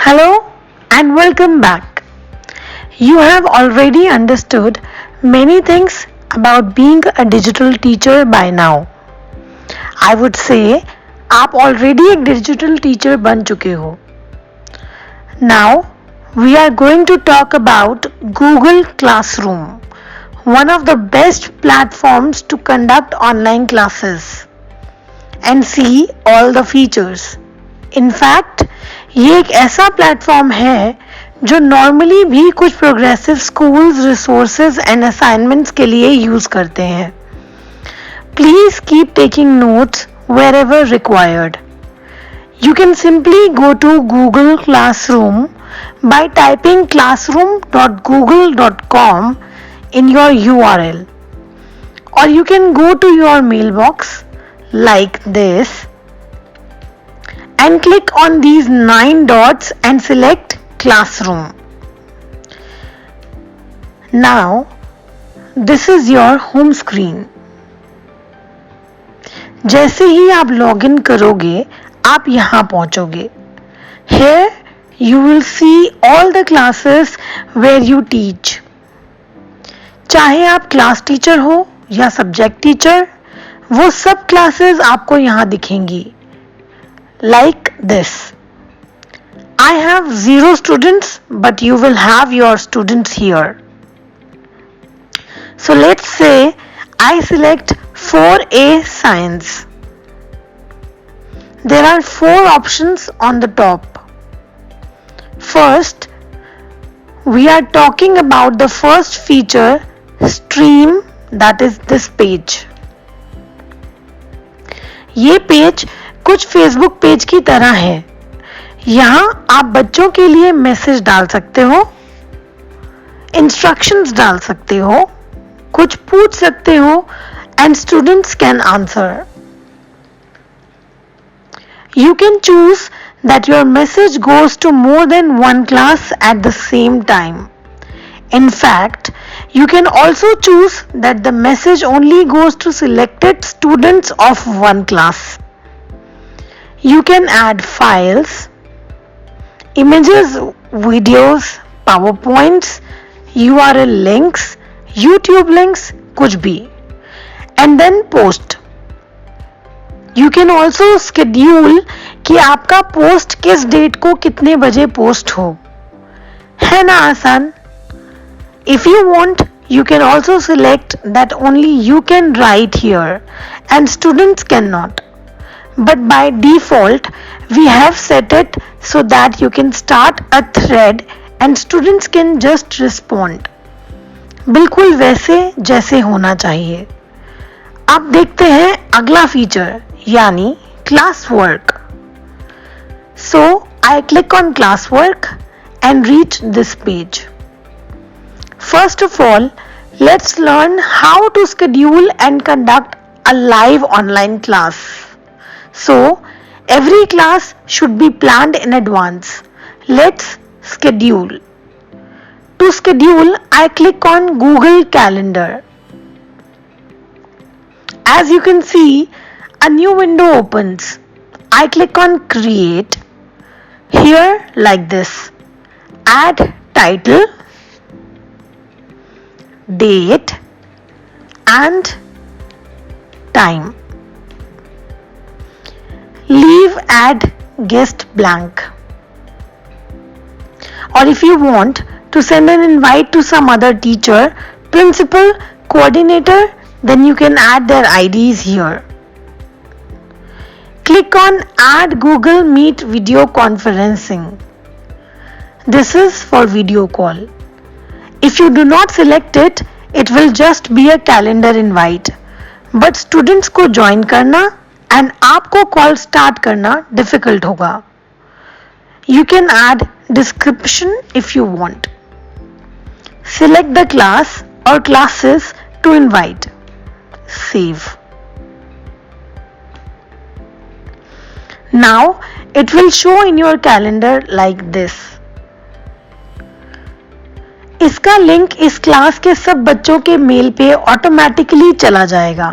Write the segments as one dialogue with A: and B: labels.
A: Hello and welcome back. You have already understood many things about being a digital teacher by now. I would say आप already एक digital teacher बन चुके हो. Now we are going to talk about Google Classroom, one of the best platforms to conduct online classes and see all the features. In fact, ये एक ऐसा platform है जो नॉर्मली भी कुछ progressive schools resources and assignments के लिए use करते हैं. Please keep taking notes wherever required. You can simply go to Google Classroom by typing classroom.google.com in your URL, or you can go to your mailbox like this and click on these 9 dots and select Classroom. Now this is your home screen. जैसे ही आप login करोगे आप यहाँ पहुँचोगे. Here you will see all the classes where you teach. चाहे आप class teacher हो या subject teacher, वो सब क्लासेस आपको यहाँ दिखेंगी. Like this. I have 0 students, but you will have your students here. So let's say I select 4A Science. There are 4 options on the top. First, we are talking about the first feature, Stream, that is this page. ये page कुछ Facebook page की तरह है. यहाँ आप बच्चों के लिए मैसेज डाल सकते हो, इंस्ट्रक्शंस डाल सकते हो, कुछ पूछ सकते हो and students can answer. You can choose that your message goes to more than one class at the same time. In fact, you can also choose that the message only goes to selected students of one class. You can add files, images, videos, PowerPoints, URL links, YouTube links, कुछ भी, and then post. You can also schedule कि आपका post किस date को कितने बजे post हो. है ना आसान? If you want, you can also select that only you can write here and students cannot. But by default, we have set it so that you can start a thread and students can just respond. बिल्कुल वैसे जैसे होना चाहिए. अब देखते हैं अगला feature यानी class work. So I click on class work and reach this page. First of all, let's learn how to schedule and conduct a live online class. So every class should be planned in advance. Let's schedule. To schedule, I click on Google Calendar. As you can see, a new window opens. I click on Create. Here, like this. Add title, date, and time. Leave add guest blank. Or if you want to send an invite to some other teacher, principal, coordinator, then you can add their IDs here. Click on Add Google Meet Video Conferencing. This is for video call. If you do not select it, it will just be a calendar invite. But students को join करना and आपको call start करना difficult होगा. You can add description if you want. Select the class or classes to invite. Save. Now it will show in your calendar like this. इसका link इस class के सब बच्चों के मेल पे ऑटोमेटिकली चला जाएगा.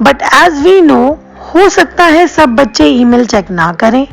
A: बट एज वी नो, हो सकता है सब बच्चे ईमेल चेक ना करें.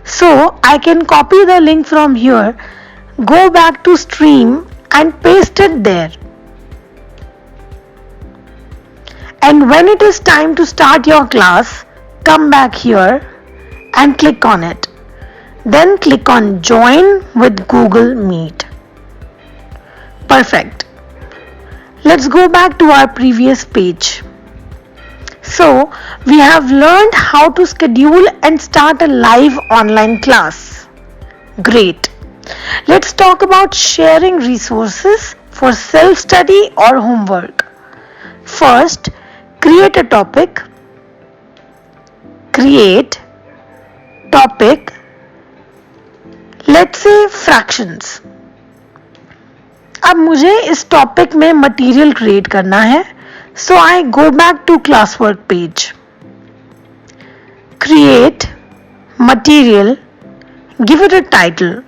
A: So I can copy the link from here, go back to stream and paste it there. And when it is time to start your class, come back here and click on it. Then click on Join with Google Meet. Perfect. Let's go back to our previous page. So, we have learned how to schedule and start a live online class. Great. Let's talk about sharing resources for self-study or homework. First, create a topic. Create topic. Let's say fractions. अब मुझे इस topic में material create करना है, so I go back to classwork page. Create material, give it a title,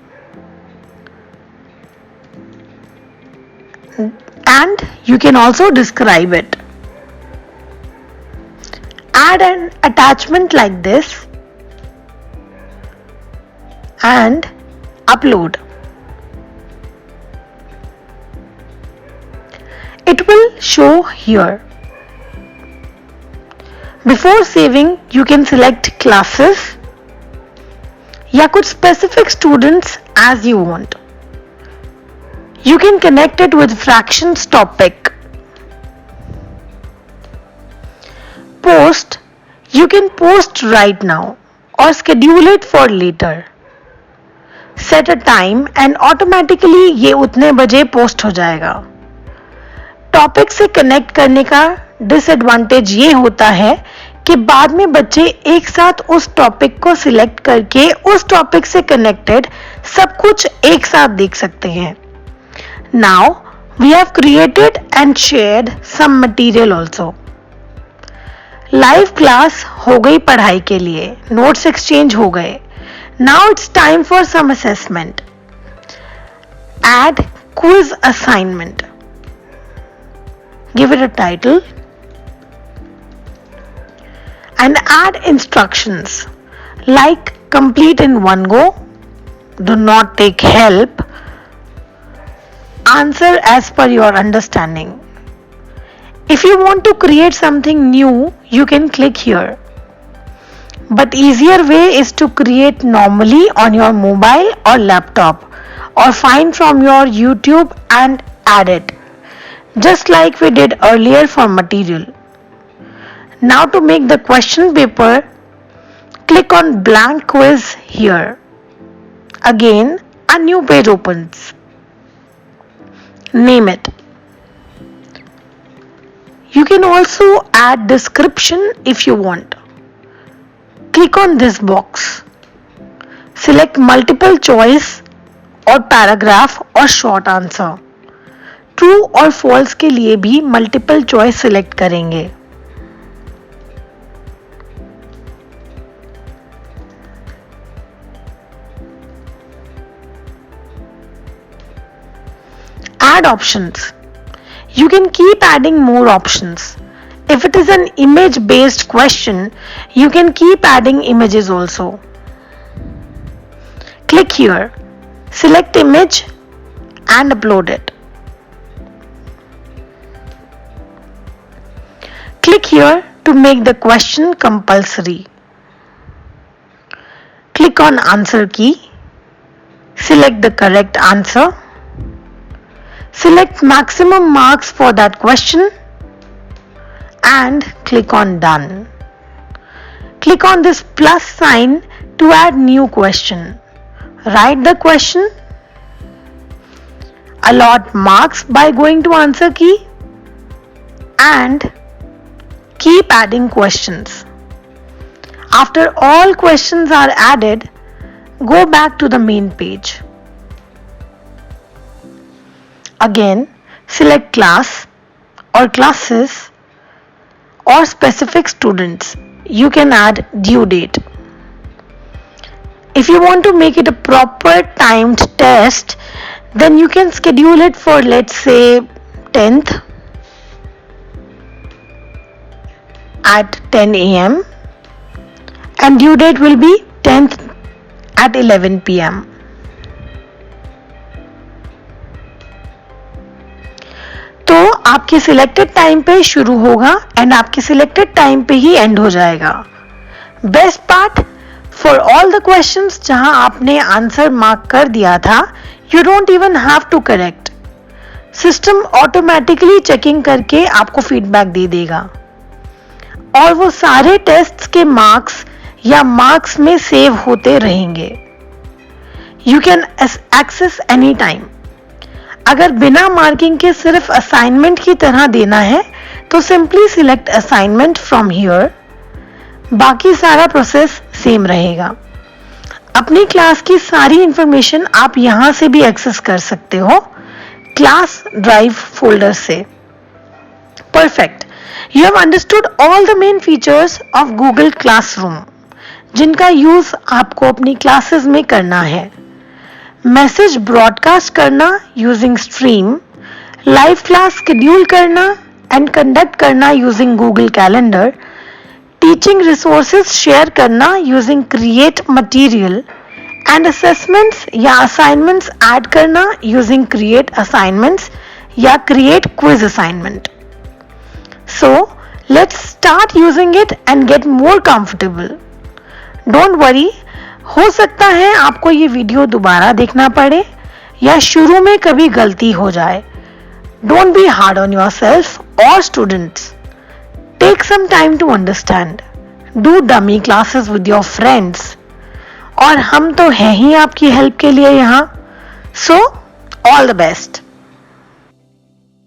A: and you can also describe it. Add an attachment like this and upload. It will show here. Before saving, you can select classes या कुछ specific students as you want. You can connect it with fractions topic. Post, you can post right now or schedule it for later. Set a time and automatically ये उतने बजे post हो जाएगा. Topic से connect करने का disadvantage ये होता है कि बाद में बच्चे एक साथ उस टॉपिक को सिलेक्ट करके उस टॉपिक से कनेक्टेड सब कुछ एक साथ देख सकते हैं. Now we have created and shared some material also. Live class हो गई पढ़ाई के लिए, नोट्स एक्सचेंज हो गए. Now it's time for some assessment. Add quiz assignment. Give it a title and add instructions like complete in one go, do not take help, answer as per your understanding. If you want to create something new, you can click here. But easier way is to create normally on your mobile or laptop or find from your YouTube and add it. Just like we did earlier for material. Now to make the question paper, click on blank quiz here. Again, a new page opens. Name it. You can also add description if you want. Click on this box. Select multiple choice or paragraph or short answer. True और false के लिए भी multiple choice select करेंगे. Add options. You can keep adding more options. If it is an image based question, you can keep adding images also. Click here, select image and upload it. Click here to make the question compulsory. Click on answer key. Select the correct answer. Select maximum marks for that question and click on done. Click on this plus sign to add new question. Write the question. Allot marks by going to answer key and keep adding questions. After all questions are added, go back to the main page. Again, select class or classes or specific students. You can add due date. If you want to make it a proper timed test, then you can schedule it for, let's say, 10th at 10 a.m. and due date will be 10th at 11 p.m. तो आपके selected time पे शुरू होगा and आपके selected time पे ही end हो जाएगा. Best part, for all the questions जहां आपने आंसर मार्क कर दिया था, you don't even have to correct. System automatically checking करके आपको फीडबैक दे देगा और वो सारे टेस्ट्स के मार्क्स या मार्क्स में सेव होते रहेंगे. You can access any time. अगर बिना मार्किंग के सिर्फ असाइनमेंट की तरह देना है तो simply select assignment from here. बाकी सारा प्रोसेस सेम रहेगा. अपनी क्लास की सारी इंफॉर्मेशन आप यहां से भी एक्सेस कर सकते हो क्लास ड्राइव फोल्डर से. Perfect. You have understood all the main features of Google Classroom, जिनका यूज आपको अपनी क्लासेस में करना है. मैसेज ब्रॉडकास्ट करना using stream, live class schedule करना एंड कंडक्ट करना using Google calendar, teaching resources share करना using create material and assessments या असाइनमेंट्स ऐड करना यूजिंग क्रिएट असाइनमेंट्स या create quiz assignment. So, let's start using it and get more comfortable. Don't worry, हो सकता है आपको ये वीडियो दोबारा देखना पड़े या शुरू में कभी गलती हो जाए. Don't be hard on yourself or students. Take some time to understand. Do dummy classes with your friends. और हम तो हैं ही आपकी हेल्प के लिए यहाँ. So, all the best.